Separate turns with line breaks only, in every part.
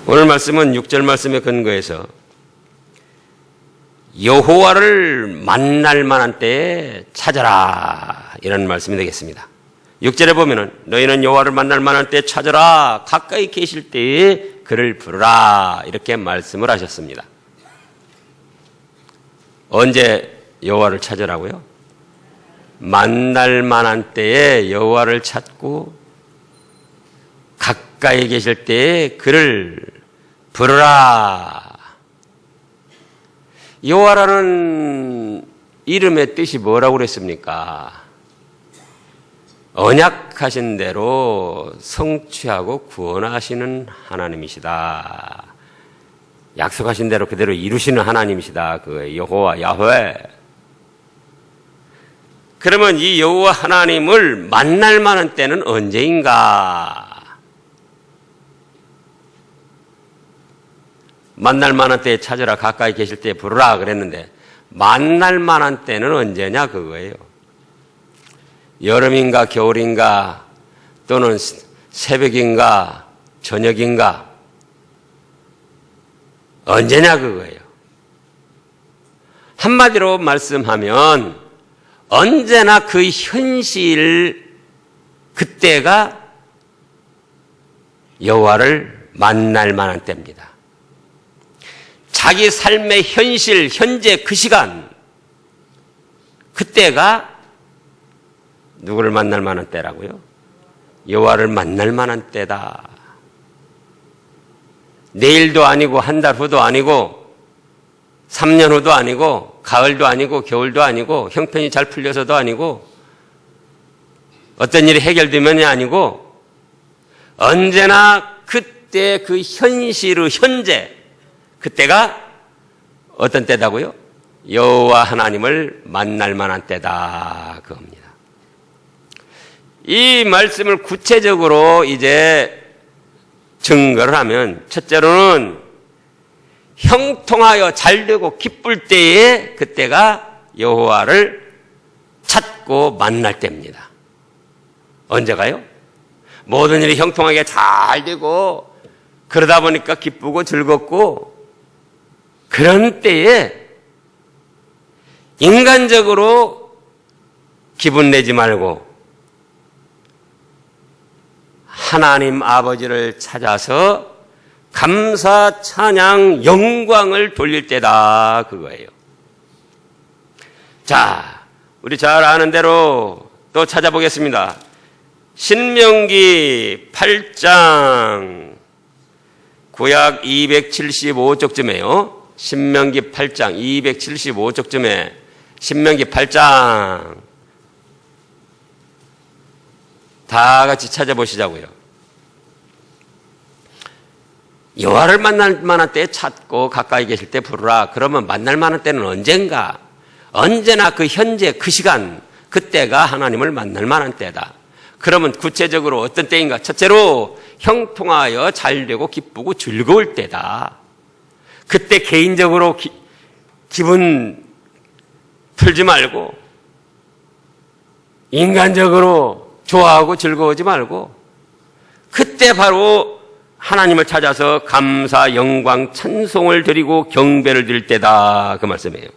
오늘 말씀은 6절 말씀에 근거해서 여호와를 만날 만한 때에 찾아라, 이런 말씀이 되겠습니다. 6절에 보면은 너희는 여호와를 만날 만한 때에 찾아라, 가까이 계실 때에 그를 부르라, 이렇게 말씀을 하셨습니다. 언제 여호와를 찾으라고요? 만날 만한 때에 여호와를 찾고 가까이 계실 때에 그를 부르라. 여호와라는 이름의 뜻이 뭐라고 그랬습니까? 언약하신 대로 성취하고 구원하시는 하나님이시다. 약속하신 대로 그대로 이루시는 하나님이시다. 그 여호와, 야훼. 그러면 이 여호와 하나님을 만날 만한 때는 언제인가? 만날 만한 때에 찾으라, 가까이 계실 때에 부르라 그랬는데 만날 만한 때는 언제냐 그거예요. 여름인가 겨울인가 또는 새벽인가 저녁인가 언제냐 그거예요. 한마디로 말씀하면 언제나 그 현실 그때가 여호와를 만날 만한 때입니다. 자기 삶의 현실, 현재 그 시간, 그때가 누구를 만날 만한 때라고요? 여호와를 만날 만한 때다. 내일도 아니고 한 달 후도 아니고 3년 후도 아니고 가을도 아니고 겨울도 아니고 형편이 잘 풀려서도 아니고 어떤 일이 해결되면이 아니고 언제나 그때 그 현실의 현재 그때가 어떤 때다고요? 여호와 하나님을 만날 만한 때다 그겁니다. 이 말씀을 구체적으로 이제 증거를 하면 첫째로는 형통하여 잘되고 기쁠 때에 그때가 여호와를 찾고 만날 때입니다. 언제가요? 모든 일이 형통하게 잘되고 그러다 보니까 기쁘고 즐겁고 그런 때에 인간적으로 기분 내지 말고 하나님 아버지를 찾아서 감사, 찬양, 영광을 돌릴 때다 그거예요. 자, 우리 잘 아는 대로 또 찾아보겠습니다. 신명기 8장 구약 275쪽쯤에요. 신명기 8장 275쪽쯤에 신명기 8장 다 같이 찾아보시자고요. 여호와를 만날 만한 때에 찾고 가까이 계실 때 부르라. 그러면 만날 만한 때는 언젠가? 언제나 그 현재 그 시간 그때가 하나님을 만날 만한 때다. 그러면 구체적으로 어떤 때인가? 첫째로 형통하여 잘되고 기쁘고 즐거울 때다. 그때 개인적으로 기분 풀지 말고 인간적으로 좋아하고 즐거워하지 말고 그때 바로 하나님을 찾아서 감사, 영광, 찬송을 드리고 경배를 드릴 때다 그 말씀이에요.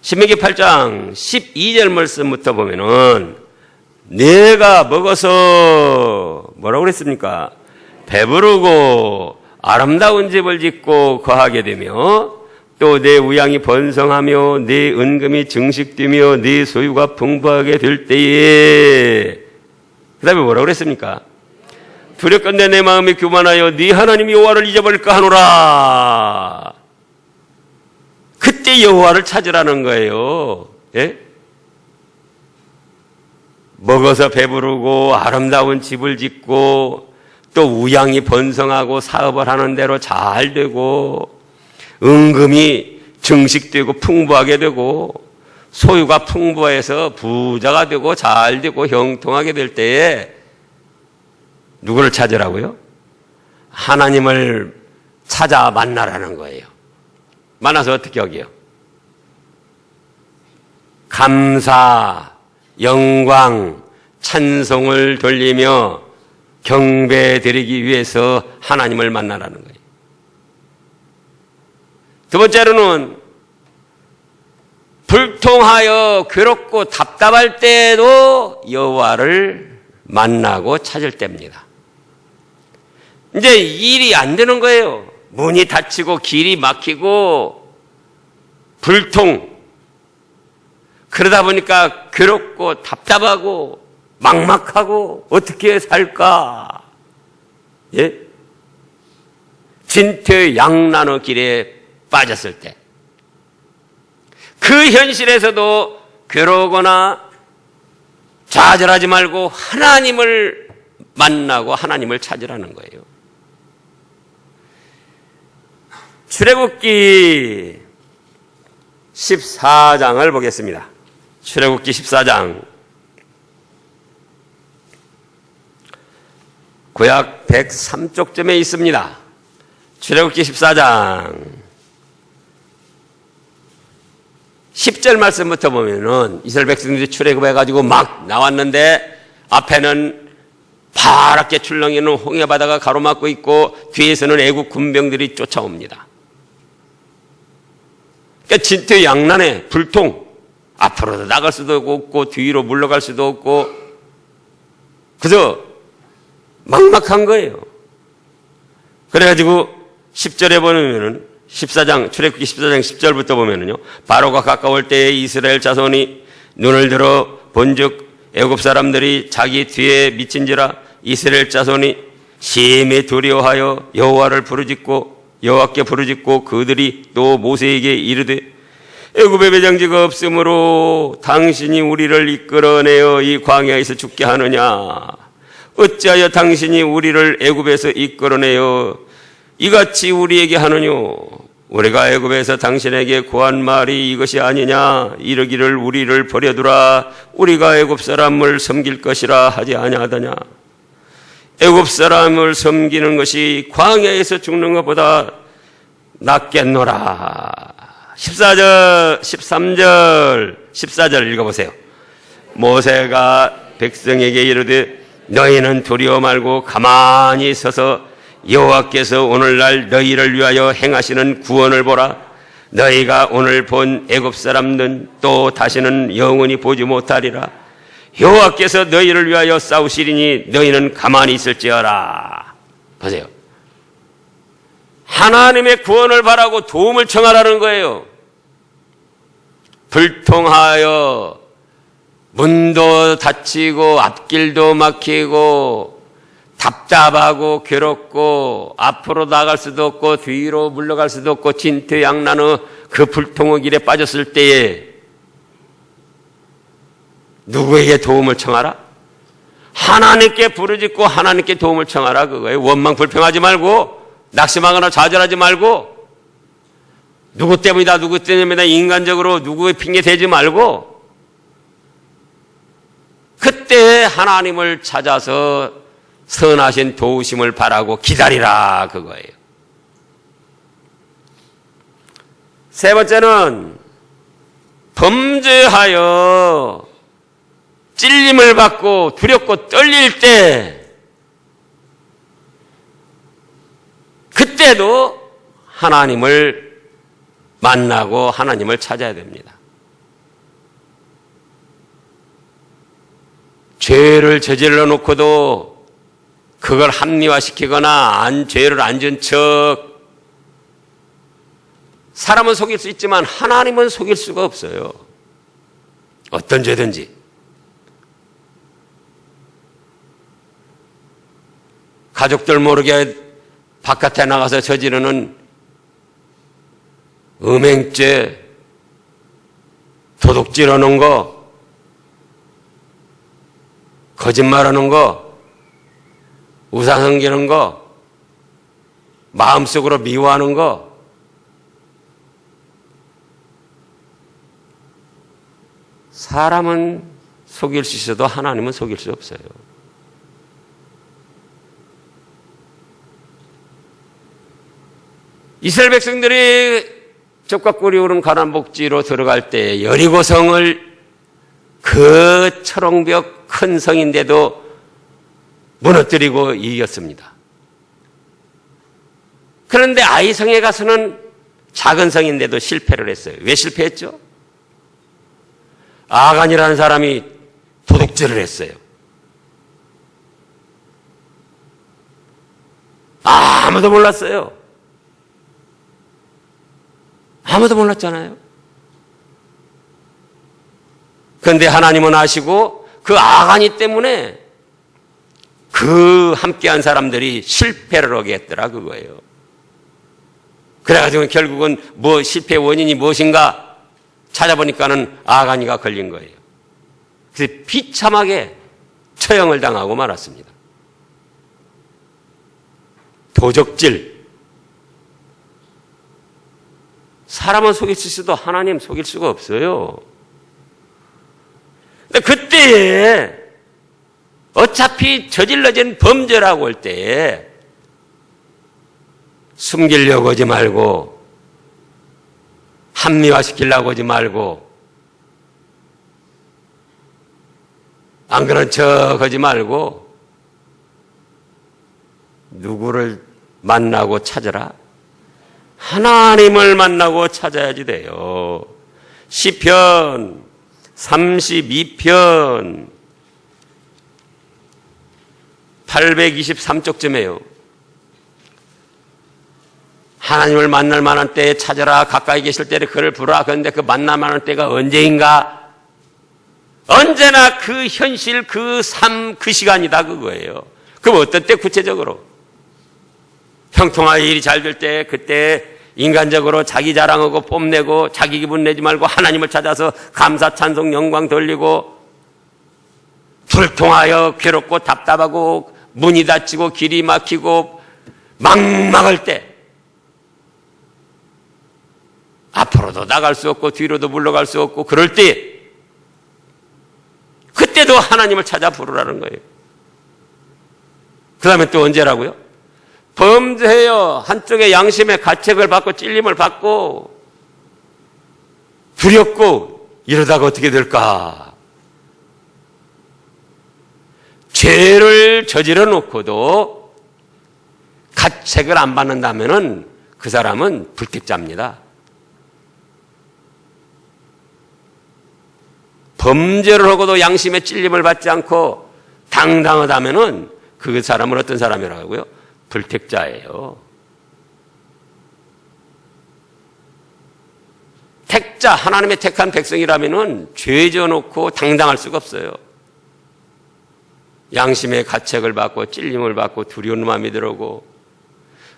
신명기 8장 12절 말씀부터 보면은 내가 먹어서 뭐라고 그랬습니까? 배부르고 아름다운 집을 짓고 거하게 되며 또 내 우양이 번성하며 내 은금이 증식되며 내 소유가 풍부하게 될 때에 그 다음에 뭐라고 그랬습니까? 두렵건대 내 마음이 교만하여 네 하나님 여호와를 잊어버릴까 하노라. 그때 여호와를 찾으라는 거예요. 예? 먹어서 배부르고 아름다운 집을 짓고 또 우양이 번성하고 사업을 하는 대로 잘 되고 은금이 증식되고 풍부하게 되고 소유가 풍부해서 부자가 되고 잘 되고 형통하게 될 때에 누구를 찾으라고요? 하나님을 찾아 만나라는 거예요. 만나서 어떻게 하게요? 감사, 영광, 찬송을 돌리며 경배드리기 위해서 하나님을 만나라는 거예요. 두 번째로는 불통하여 괴롭고 답답할 때에도 여호와를 만나고 찾을 때입니다. 이제 일이 안 되는 거예요. 문이 닫히고 길이 막히고 불통. 그러다 보니까 괴롭고 답답하고 막막하고 어떻게 살까? 예? 진퇴양난의 길에 빠졌을 때 그 현실에서도 괴로우거나 좌절하지 말고 하나님을 만나고 하나님을 찾으라는 거예요. 출애굽기 14장을 보겠습니다. 출애굽기 14장 구약 103쪽쯤에 있습니다. 출애굽기 14장 10절 말씀부터 보면은 이스라엘 백성들이 출애굽해가지고 막 나왔는데 앞에는 파랗게 출렁이는 홍해 바다가 가로막고 있고 뒤에서는 애국 군병들이 쫓아옵니다. 그러니까 진퇴양난의 불통. 앞으로도 나갈 수도 없고 뒤로 물러갈 수도 없고 그저 막막한 거예요. 그래가지고 10절에 보면은 14장, 출애굽기 14장 10절부터 보면은요, 바로가 가까울 때에 이스라엘 자손이 눈을 들어 본즉 애굽 사람들이 자기 뒤에 미친지라 이스라엘 자손이 심히 두려워하여 여호와를 부르짖고 여호와께 부르짖고 그들이 또 모세에게 이르되 애굽에 배장지가 없으므로 당신이 우리를 이끌어내어 이 광야에서 죽게 하느냐? 어찌하여 당신이 우리를 애굽에서 이끌어내어 이같이 우리에게 하느뇨? 우리가 애굽에서 당신에게 구한 말이 이것이 아니냐? 이르기를 우리를 버려두라. 우리가 애굽 사람을 섬길 것이라 하지 아니하더냐? 애굽 사람을 섬기는 것이 광야에서 죽는 것보다 낫겠노라. 14절 읽어보세요. 모세가 백성에게 이르되 너희는 두려워 말고 가만히 서서 여호와께서 오늘날 너희를 위하여 행하시는 구원을 보라. 너희가 오늘 본 애굽 사람은 또 다시는 영원히 보지 못하리라. 여호와께서 너희를 위하여 싸우시리니 너희는 가만히 있을지어라. 보세요. 하나님의 구원을 바라고 도움을 청하라는 거예요. 불통하여 문도 닫히고 앞길도 막히고 답답하고 괴롭고 앞으로 나갈 수도 없고 뒤로 물러갈 수도 없고 진퇴양난의 그 불통의 길에 빠졌을 때에 누구에게 도움을 청하라? 하나님께 부르짖고 하나님께 도움을 청하라 그거예요. 원망 불평하지 말고 낙심하거나 좌절하지 말고 누구 때문이다 누구 때문이다 인간적으로 누구의 핑계 대지 말고 그때 하나님을 찾아서 선하신 도우심을 바라고 기다리라 그거예요. 세 번째는 범죄하여 찔림을 받고 두렵고 떨릴 때 그때도 하나님을 만나고 하나님을 찾아야 됩니다. 죄를 저질러 놓고도 그걸 합리화시키거나 죄를 안 진 척 사람은 속일 수 있지만 하나님은 속일 수가 없어요. 어떤 죄든지. 가족들 모르게 바깥에 나가서 저지르는 음행죄, 도둑질하는 거, 거짓말하는 거, 우상 섬기는 거, 마음속으로 미워하는 거, 사람은 속일 수 있어도 하나님은 속일 수 없어요. 이스라엘 백성들이 적과 꿀이 오른 가나안 복지로 들어갈 때 여리고성을 그 철옹벽 큰 성인데도 무너뜨리고 이겼습니다. 그런데 아이성에 가서는 작은 성인데도 실패를 했어요. 왜 실패했죠? 아간이라는 사람이 도둑질을 했어요. 아무도 몰랐어요. 아무도 몰랐잖아요. 그런데 하나님은 아시고 그 아간이 때문에 그 함께한 사람들이 실패를 하게 했더라 그거예요. 그래가지고 결국은 실패의 원인이 무엇인가 찾아보니까는 아간이가 걸린 거예요. 그래서 비참하게 처형을 당하고 말았습니다. 도적질. 사람은 속일 수 있어도 하나님 속일 수가 없어요. 근데 그때에 어차피 저질러진 범죄라고 할 때에 숨기려고 하지 말고 합리화시키려고 하지 말고 안 그런 척 하지 말고 누구를 만나고 찾아라? 하나님을 만나고 찾아야지 돼요. 시편 32편 823쪽쯤에요. 하나님을 만날 만한 때에 찾아라. 가까이 계실 때에 그를 부르라. 그런데 그 만날 만한 때가 언제인가? 언제나 그 현실, 그 삶, 그 시간이다 그거예요. 그럼 어떤 때 구체적으로? 형통하게 일이 잘 될 때, 그때 인간적으로 자기 자랑하고 뽐내고 자기 기분 내지 말고 하나님을 찾아서 감사 찬송 영광 돌리고 불통하여 괴롭고 답답하고 문이 닫히고 길이 막히고 막막할 때 앞으로도 나갈 수 없고 뒤로도 물러갈 수 없고 그럴 때 그때도 하나님을 찾아 부르라는 거예요. 그 다음에 또 언제라고요? 범죄해요. 한쪽에 양심의 가책을 받고 찔림을 받고 두렵고 이러다가 어떻게 될까? 죄를 저지러 놓고도 가책을 안 받는다면은 그 사람은 불택자입니다. 범죄를 하고도 양심의 찔림을 받지 않고 당당하다면은 그 사람은 어떤 사람이라고요? 불택자예요. 택자, 하나님의 택한 백성이라면은 죄 져놓고 당당할 수가 없어요. 양심의 가책을 받고 찔림을 받고 두려운 마음이 들어오고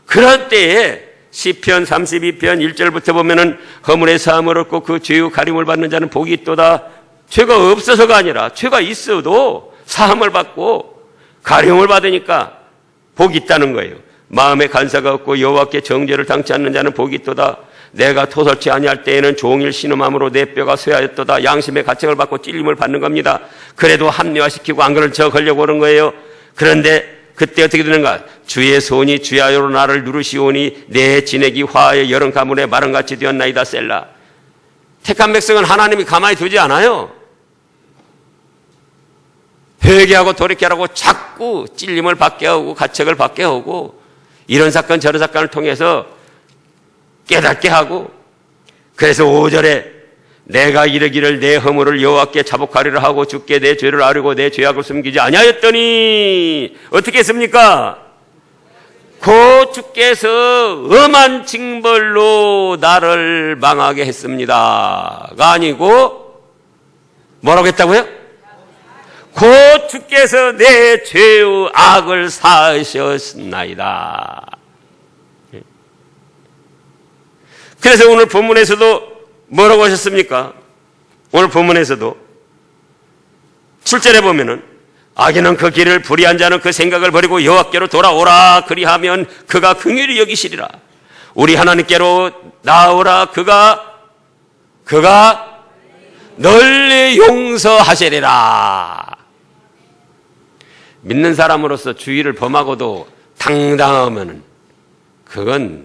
그럴 때에 시편 32편 1절부터 보면은 허물의 사함을 얻고 그 죄의 가림을 받는 자는 복이 있도다. 죄가 없어서가 아니라 죄가 있어도 사함을 받고 가림을 받으니까 복이 있다는 거예요. 마음에 간사가 없고 여호와께 정죄를 당치 않는 자는 복이 있도다. 내가 토설치 아니할 때에는 종일 신음함으로 내 뼈가 쇠하였도다. 양심의 가책을 받고 찔림을 받는 겁니다. 그래도 합리화시키고 안 그런 척 하려고 하는 거예요. 그런데 그때 어떻게 되는가? 주의 손이 주야로 나를 누르시오니 내 진액이 화의 여름 가문의 마른같이 되었나이다. 셀라. 택한 백성은 하나님이 가만히 두지 않아요. 회개하고 돌이켜라고 자꾸 찔림을 받게 하고 가책을 받게 하고 이런 사건 저런 사건을 통해서 깨닫게 하고 그래서 5절에 내가 이르기를 내 허물을 여호와께 자복하리라 하고 주께 내 죄를 아뢰고 내 죄악을 숨기지 아니하였더니 어떻게 했습니까? 곧 주께서 엄한 징벌로 나를 망하게 했습니다가 아니고 뭐라고 했다고요? 곧 주께서 내 죄의 악을 사하셨나이다. 그래서 오늘 본문에서도 뭐라고 하셨습니까? 오늘 본문에서도 7절에 보면은 악인은 그 길을 불의한 자는 그 생각을 버리고 여호와께로 돌아오라. 그리하면 그가 긍휼히 여기시리라. 우리 하나님께로 나오라. 그가 널리 용서하시리라. 믿는 사람으로서 주의를 범하고도 당당하면은 그건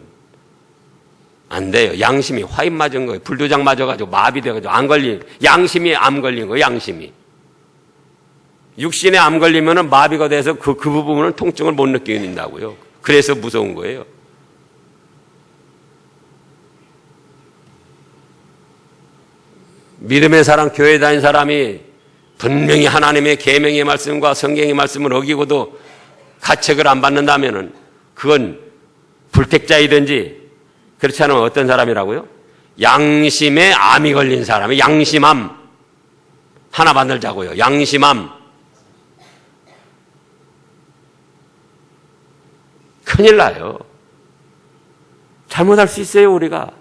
안 돼요. 양심이 화인 맞은 거예요. 불도장 맞아가지고 마비돼가지고 안 걸린, 양심이 암 걸린 거예요. 양심이. 육신에 암 걸리면 마비가 돼서 그 부분은 통증을 못 느낀다고요. 그래서 무서운 거예요. 믿음의 사람, 교회 다닌 사람이 분명히 하나님의 계명의 말씀과 성경의 말씀을 어기고도 가책을 안 받는다면은 그건 불택자이든지 그렇지 않으면 어떤 사람이라고요? 양심에 암이 걸린 사람이 양심암 하나 만들자고요. 양심암. 큰일 나요. 잘못할 수 있어요, 우리가.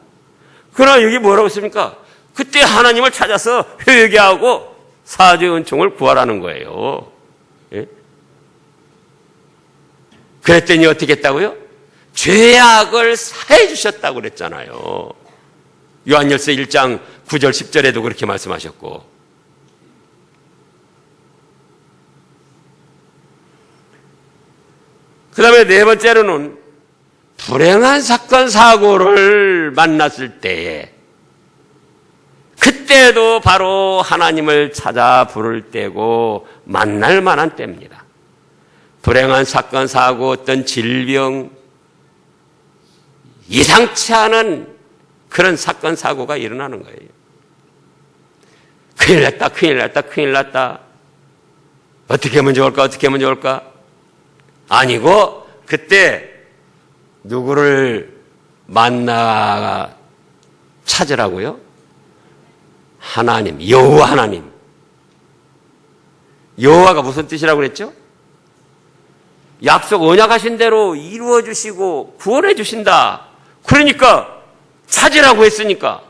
그러나 여기 뭐라고 했습니까? 그때 하나님을 찾아서 회개하고 사죄의 은총을 구하라는 거예요. 예? 그랬더니 어떻게 했다고요? 죄악을 사해 주셨다고 그랬잖아요. 요한일서 1장 9절 10절에도 그렇게 말씀하셨고. 그 다음에 네 번째로는 불행한 사건 사고를 만났을 때에 그때도 바로 하나님을 찾아 부를 때고 만날 만한 때입니다. 불행한 사건 사고, 어떤 질병, 예상치 않은 그런 사건 사고가 일어나는 거예요. 큰일 났다, 큰일 났다, 큰일 났다. 어떻게 하면 좋을까, 어떻게 하면 좋을까? 아니고 그때 누구를 만나 찾으라고요? 하나님, 여호와 하나님. 여호와가 무슨 뜻이라고 그랬죠? 약속 언약하신 대로 이루어 주시고 구원해 주신다. 그러니까 찾으라고 했으니까.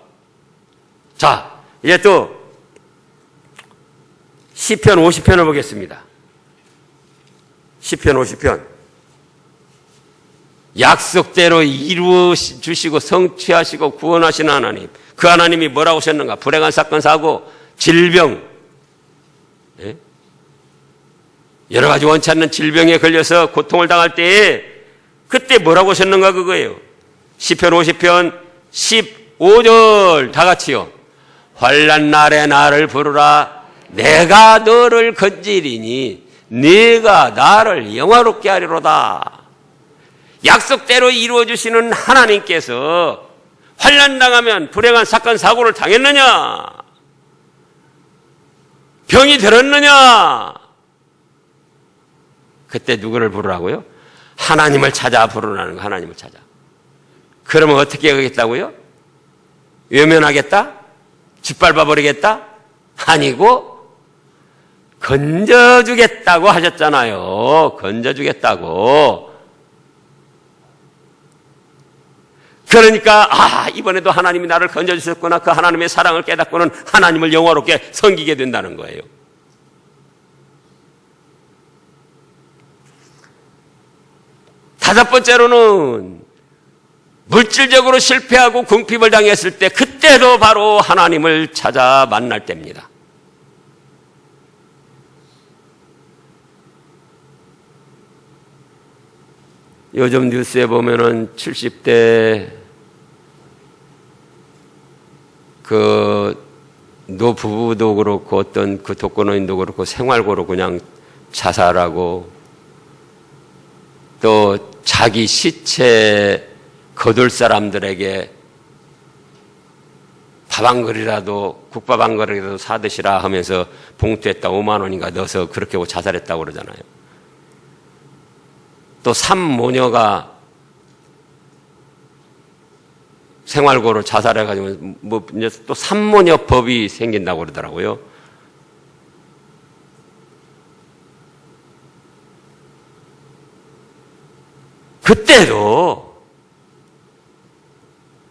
자, 이제 또 시편 50편을 보겠습니다. 시편 50편. 약속대로 이루어 주시고 성취하시고 구원하시는 하나님. 그 하나님이 뭐라고 하셨는가? 불행한 사건 사고, 질병, 예? 여러 가지 원치 않는 질병에 걸려서 고통을 당할 때에 그때 뭐라고 하셨는가 그거예요. 시편 50편 15절 다 같이요. 환난 날에 나를 부르라. 내가 너를 건지리니 네가 나를 영화롭게 하리로다. 약속대로 이루어주시는 하나님께서 환난 당하면 불행한 사건 사고를 당했느냐? 병이 들었느냐? 그때 누구를 부르라고요? 하나님을 찾아 부르라는 거. 하나님을 찾아. 그러면 어떻게 하겠다고요? 외면하겠다? 짓밟아 버리겠다? 아니고 건져주겠다고 하셨잖아요. 건져주겠다고. 그러니까 이번에도 하나님이 나를 건져주셨구나. 그 하나님의 사랑을 깨닫고는 하나님을 영화롭게 섬기게 된다는 거예요. 다섯 번째로는 물질적으로 실패하고 궁핍을 당했을 때 그때도 바로 하나님을 찾아 만날 때입니다. 요즘 뉴스에 보면은 70대 그 노부부도 그렇고 어떤 그 독거노인도 그렇고 생활고로 그냥 자살하고 또 자기 시체 거둘 사람들에게 밥 한 그릇이라도 국밥 한 그릇이라도 사드시라 하면서 봉투에다 5만 원인가 넣어서 그렇게 하고 자살했다고 그러잖아요. 또 산모녀가 생활고로 자살해가지고 뭐 이제 또 산모녀법이 생긴다고 그러더라고요. 그때도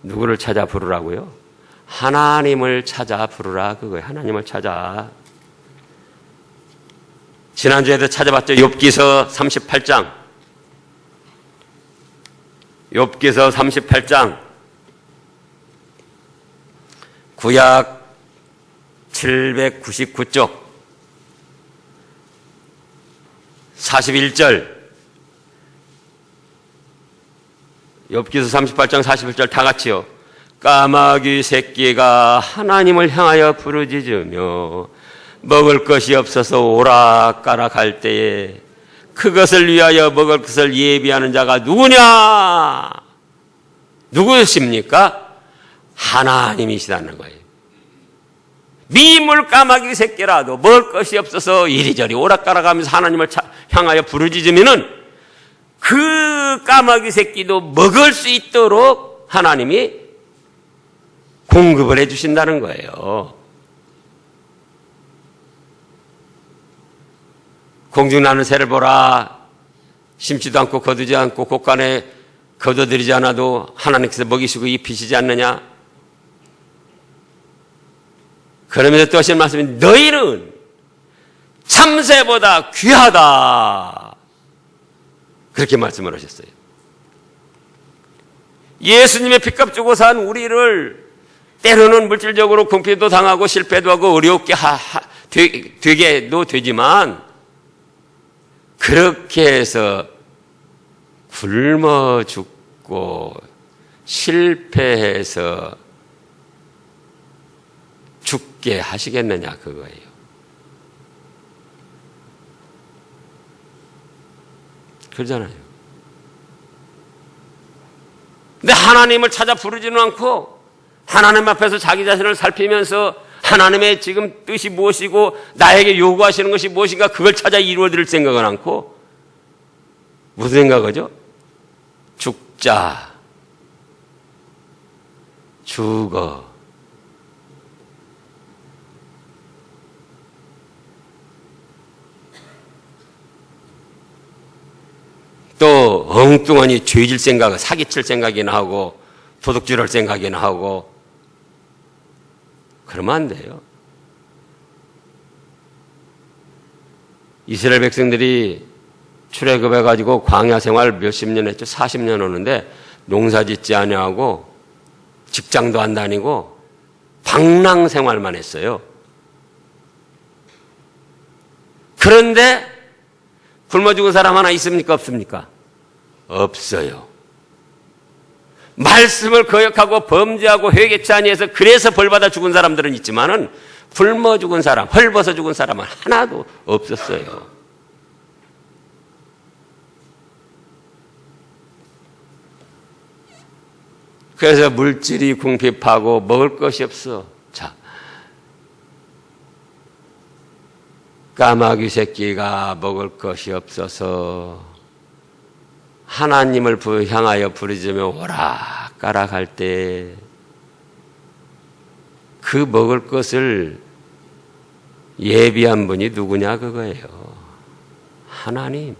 누구를 찾아 부르라고요? 하나님을 찾아 부르라 그거예요. 하나님을 찾아. 지난주에도 찾아봤죠. 욥기서 38장. 욥기서 38장. 구약 799쪽 41절 욥기서 38장 41절 다 같이요. 까마귀 새끼가 하나님을 향하여 부르짖으며 먹을 것이 없어서 오락가락할 때에 그것을 위하여 먹을 것을 예비하는 자가 누구냐? 누구십니까? 하나님이시다는 거예요. 미물 까마귀 새끼라도 먹을 것이 없어서 이리저리 오락가락하면서 하나님을 향하여 부르짖으면은 그 까마귀 새끼도 먹을 수 있도록 하나님이 공급을 해주신다는 거예요. 공중 나는 새를 보라. 심지도 않고 거두지 않고 곳간에 거둬들이지 않아도 하나님께서 먹이시고 입히시지 않느냐. 그러면서 또 하시는 말씀이 너희는 참새보다 귀하다. 그렇게 말씀을 하셨어요. 예수님의 핏값 주고 산 우리를 때로는 물질적으로 궁핍도 당하고 실패도 하고 어렵게 되게도 되지만 그렇게 해서 굶어 죽고 실패해서 죽게 하시겠느냐 그거예요. 그러잖아요. 근데 하나님을 찾아 부르지는 않고 하나님 앞에서 자기 자신을 살피면서 하나님의 지금 뜻이 무엇이고 나에게 요구하시는 것이 무엇인가 그걸 찾아 이루어드릴 생각은 않고 무슨 생각이죠? 죽자, 죽어. 또 엉뚱하니 죄질 생각, 사기칠 생각이나 하고 도둑질할 생각이나 하고 그러면 안 돼요. 이스라엘 백성들이 출애굽해가지고 광야 생활 몇십 년 했죠. 40년 오는데 농사 짓지 아니하고 직장도 안 다니고 방랑 생활만 했어요. 그런데 굶어 죽은 사람 하나 있습니까? 없습니까? 없어요. 말씀을 거역하고 범죄하고 회개치 아니해서 그래서 벌받아 죽은 사람들은 있지만은 굶어 죽은 사람, 헐벗어 죽은 사람은 하나도 없었어요. 그래서 물질이 궁핍하고 먹을 것이 없어. 자, 까마귀 새끼가 먹을 것이 없어서 하나님을 향하여 부르짖으며 오락가락할 때 그 먹을 것을 예비한 분이 누구냐 그거예요. 하나님.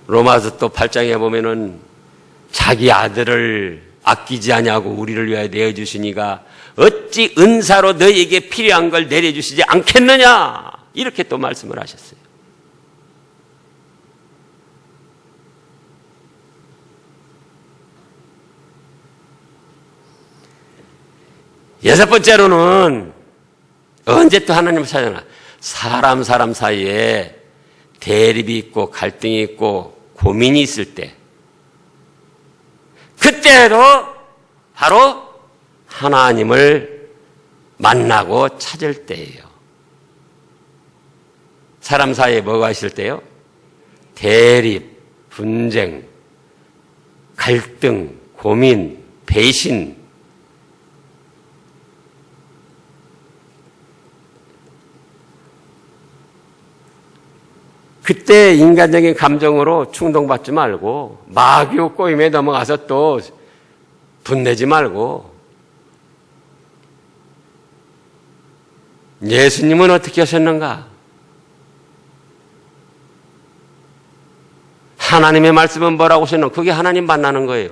로마서 또 8장에 보면은 자기 아들을 아끼지 아니하고 우리를 위하여 내어주시니가 어찌 은사로 너희에게 필요한 걸 내려주시지 않겠느냐 이렇게 또 말씀을 하셨어요. 여섯 번째로는 언제 또 하나님을 찾아나 사람 사이에 대립이 있고 갈등이 있고 고민이 있을 때 그때도 바로 하나님을 만나고 찾을 때예요. 사람 사이에 뭐가 있을 때요? 대립, 분쟁, 갈등, 고민, 배신 그때 인간적인 감정으로 충동받지 말고 마귀의 꼬임에 넘어가서 또 분내지 말고 예수님은 어떻게 하셨는가? 하나님의 말씀은 뭐라고 하셨는가? 그게 하나님 만나는 거예요.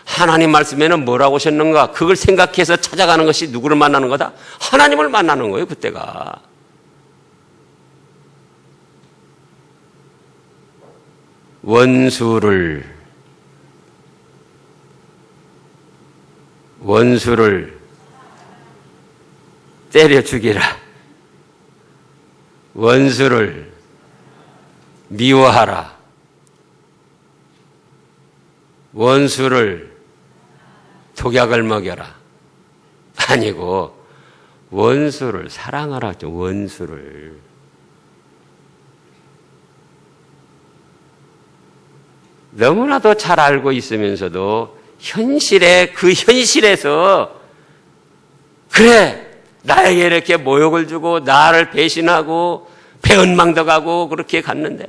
하나님 말씀에는 뭐라고 하셨는가? 그걸 생각해서 찾아가는 것이 누구를 만나는 거다? 하나님을 만나는 거예요, 그때가. 원수를 때려 죽이라. 원수를 미워하라. 원수를 독약을 먹여라. 아니고 원수를 사랑하라. 원수를. 너무나도 잘 알고 있으면서도 그 현실에서 그래 나에게 이렇게 모욕을 주고 나를 배신하고 배은망덕하고 그렇게 갔는데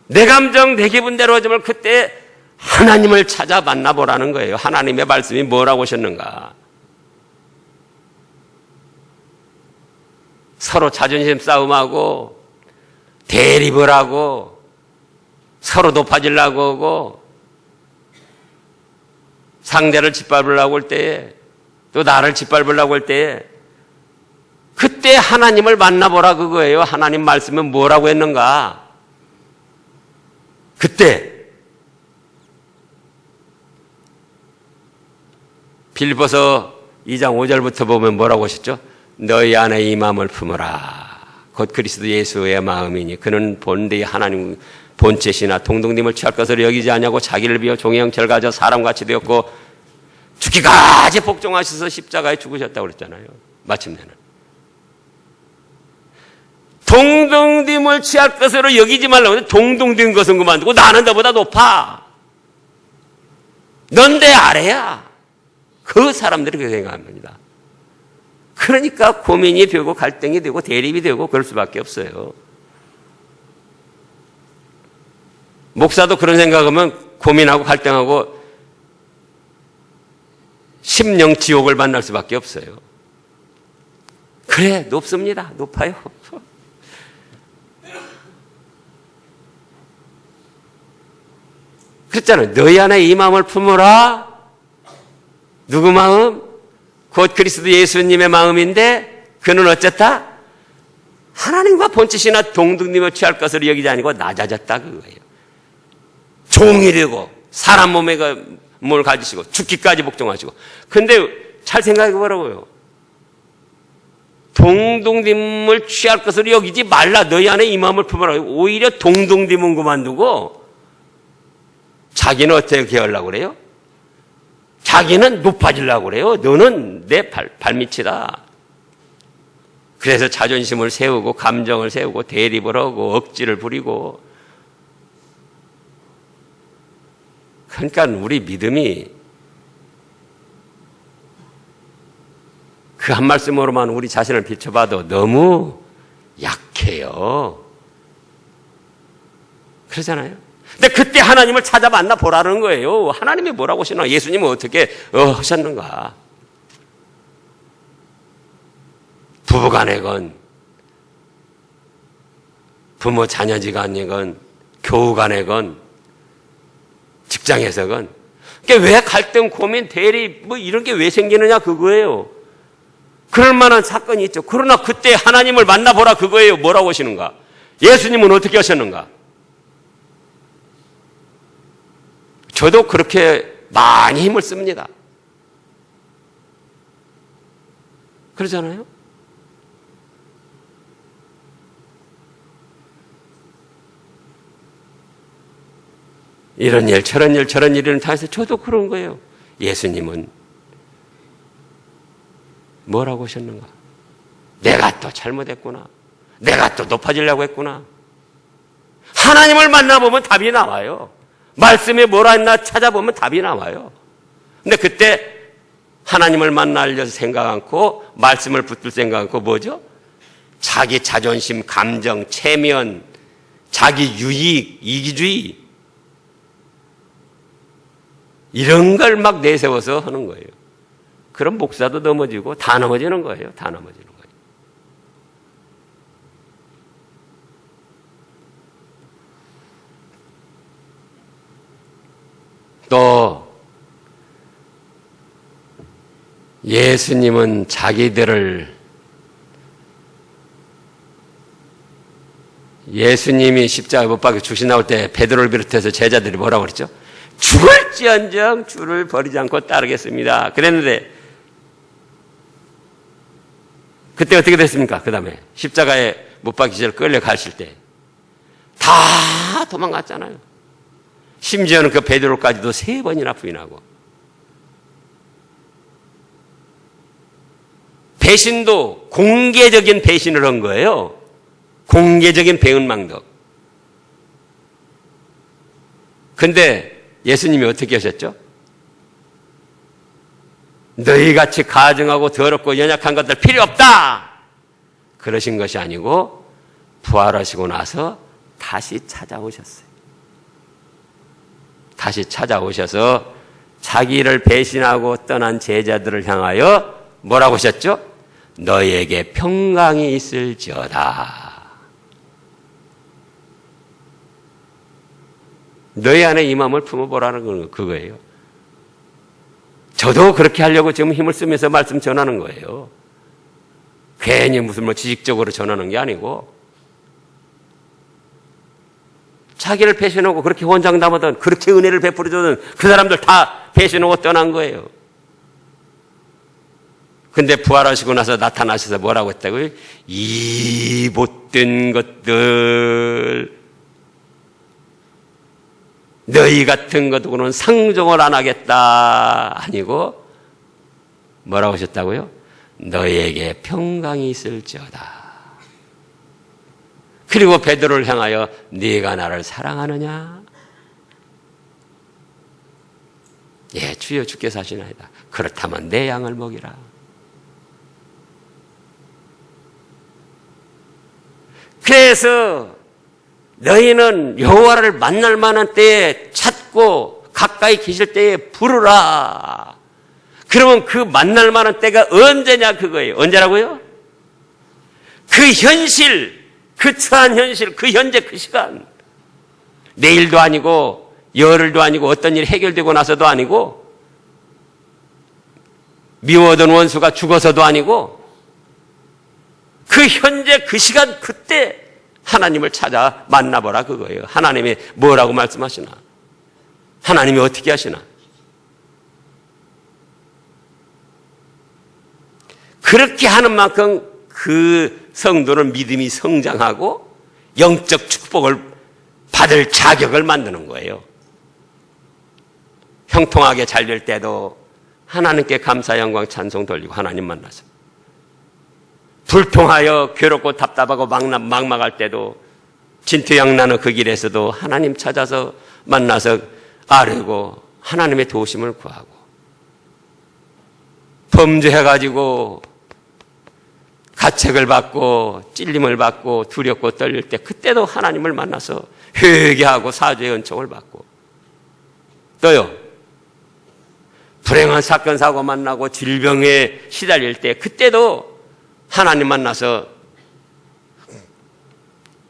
내 감정 내 기분대로 좀 그때 하나님을 찾아 만나보라는 거예요. 하나님의 말씀이 뭐라고 하셨는가. 서로 자존심 싸움하고 대립을 하고 서로 높아지려고 하고 상대를 짓밟으려고 할 때에 또 나를 짓밟으려고 할 때에 그때 하나님을 만나보라 그거예요. 하나님 말씀은 뭐라고 했는가. 그때 빌립보서 2장 5절부터 보면 뭐라고 하셨죠? 너희 안에 이 마음을 품어라. 곧 그리스도 예수의 마음이니 그는 본디 하나님 본체시나 동동님을 취할 것으로 여기지 아니하고 자기를 비워 종의 형체를 가져 사람같이 되었고 죽기까지 복종하셔서 십자가에 죽으셨다고 그랬잖아요. 마침내는. 동동님을 취할 것으로 여기지 말라고 했는데 동동된 것은 그만두고 나는 너보다 높아. 넌 내 아래야. 그 사람들이 그렇게 생각합니다. 그러니까 고민이 되고 갈등이 되고 대립이 되고 그럴 수밖에 없어요. 목사도 그런 생각하면 고민하고 갈등하고 심령 지옥을 만날 수밖에 없어요. 그래, 높습니다. 높아요. 그랬잖아요. 너희 안에 이 마음을 품어라. 누구 마음? 곧 그리스도 예수님의 마음인데 그는 어쨌다? 하나님과 본체시나 동등님을 취할 것으로 여기지 아니고 낮아졌다 그거예요. 종이 되고 사람 몸을 가지시고 죽기까지 복종하시고. 근데 잘 생각해 보라고요. 동동님을 취할 것으로 여기지 말라. 너희 안에 이 마음을 품어라. 오히려 동동님은 그만두고 자기는 어떻게 하려고 그래요? 자기는 높아지려고 그래요. 너는 내 발밑이다. 그래서 자존심을 세우고 감정을 세우고 대립을 하고 억지를 부리고. 그러니까 우리 믿음이 그 한 말씀으로만 우리 자신을 비춰봐도 너무 약해요. 그러잖아요. 근데 그때 하나님을 찾아 만나 보라는 거예요. 하나님이 뭐라고 하시나? 예수님은 어떻게 하셨는가? 부부간에건 부모 자녀지간이건 교우간에건 직장에서건 그러니까 왜 갈등, 고민, 대립 뭐 이런 게 왜 생기느냐 그거예요. 그럴 만한 사건이 있죠. 그러나 그때 하나님을 만나보라 그거예요. 뭐라고 하시는가? 예수님은 어떻게 하셨는가? 저도 그렇게 많이 힘을 씁니다. 그러잖아요? 이런 일, 저런 일, 저런 일을 당해서 저도 그런 거예요. 예수님은 뭐라고 하셨는가? 내가 또 잘못했구나. 내가 또 높아지려고 했구나. 하나님을 만나보면 답이 나와요. 말씀에 뭐라 했나 찾아보면 답이 나와요. 근데 그때 하나님을 만나려서 생각 않고 말씀을 붙들 생각 않고 뭐죠? 자기 자존심, 감정, 체면, 자기 유익, 이기주의 이런 걸 막 내세워서 하는 거예요. 그럼 목사도 넘어지고 다 넘어지는 거예요. 다 넘어지는 거예요. 또 예수님은 예수님이 십자가 못 박혀 죽신 나올 때 베드로를 비롯해서 제자들이 뭐라고 그랬죠? 죽을지언정 주를 버리지 않고 따르겠습니다. 그랬는데 그때 어떻게 됐습니까? 그 다음에 십자가에 못 박히셔서 끌려가실 때 다 도망갔잖아요. 심지어는 그 베드로까지도 3번이나 부인하고. 배신도 공개적인 배신을 한 거예요. 공개적인 배은망덕. 근데 예수님이 어떻게 하셨죠? 너희같이 가증하고 더럽고 연약한 것들 필요 없다! 그러신 것이 아니고 부활하시고 나서 다시 찾아오셨어요. 다시 찾아오셔서 자기를 배신하고 떠난 제자들을 향하여 뭐라고 하셨죠? 너희에게 평강이 있을지어다. 너희 안에 이 마음을 품어보라는 건 그거예요. 저도 그렇게 하려고 지금 힘을 쓰면서 말씀 전하는 거예요. 괜히 무슨 뭐 지식적으로 전하는 게 아니고, 자기를 배신하고 그렇게 혼장담하던, 그렇게 은혜를 베풀어주던 그 사람들 다 배신하고 떠난 거예요. 근데 부활하시고 나서 나타나셔서 뭐라고 했다고요? 이 못된 것들, 너희 같은 것으로는 상종을 안 하겠다 아니고 뭐라고 하셨다고요? 너희에게 평강이 있을지어다. 그리고 베드로를 향하여 네가 나를 사랑하느냐? 예, 주여 주께서 하시나이다. 그렇다면 내 양을 먹이라. 그래서 너희는 여호와를 만날 만한 때에 찾고 가까이 계실 때에 부르라. 그러면 그 만날 만한 때가 언제냐 그거예요. 언제라고요? 그 현실, 그 처한 현실, 그 현재 그 시간. 내일도 아니고 열흘도 아니고 어떤 일이 해결되고 나서도 아니고 미워하던 원수가 죽어서도 아니고 그 현재 그 시간 그때 하나님을 찾아 만나보라 그거예요. 하나님이 뭐라고 말씀하시나? 하나님이 어떻게 하시나? 그렇게 하는 만큼 그 성도는 믿음이 성장하고 영적 축복을 받을 자격을 만드는 거예요. 형통하게 잘 될 때도 하나님께 감사 영광 찬송 돌리고 하나님 만나서, 불통하여 괴롭고 답답하고 막막할 때도 진퇴양난의 그 길에서도 하나님 찾아서 만나서 아뢰고 하나님의 도우심을 구하고, 범죄해가지고 가책을 받고 찔림을 받고 두렵고 떨릴 때 그때도 하나님을 만나서 회개하고 사죄의 은총을 받고, 또요 불행한 사건 사고 만나고 질병에 시달릴 때 그때도 하나님 만나서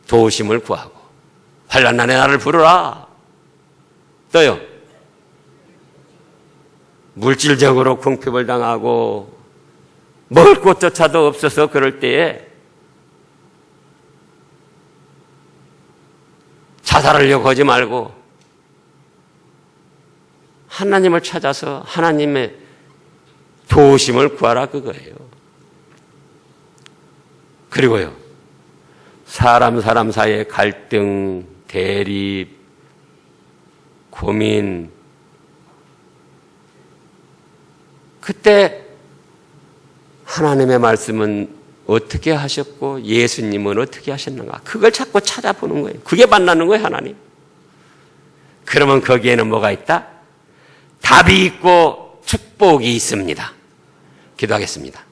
도우심을 구하고, 환난 날에 나를 부르라. 또요 물질적으로 궁핍을 당하고 먹을 것조차도 없어서 그럴 때에 자살하려고 하지 말고 하나님을 찾아서 하나님의 도우심을 구하라 그거예요. 그리고요 사람 사이의 갈등, 대립, 고민, 그때 하나님의 말씀은 어떻게 하셨고 예수님은 어떻게 하셨는가, 그걸 자꾸 찾아보는 거예요. 그게 만나는 거예요, 하나님. 그러면 거기에는 뭐가 있다? 답이 있고 축복이 있습니다. 기도하겠습니다.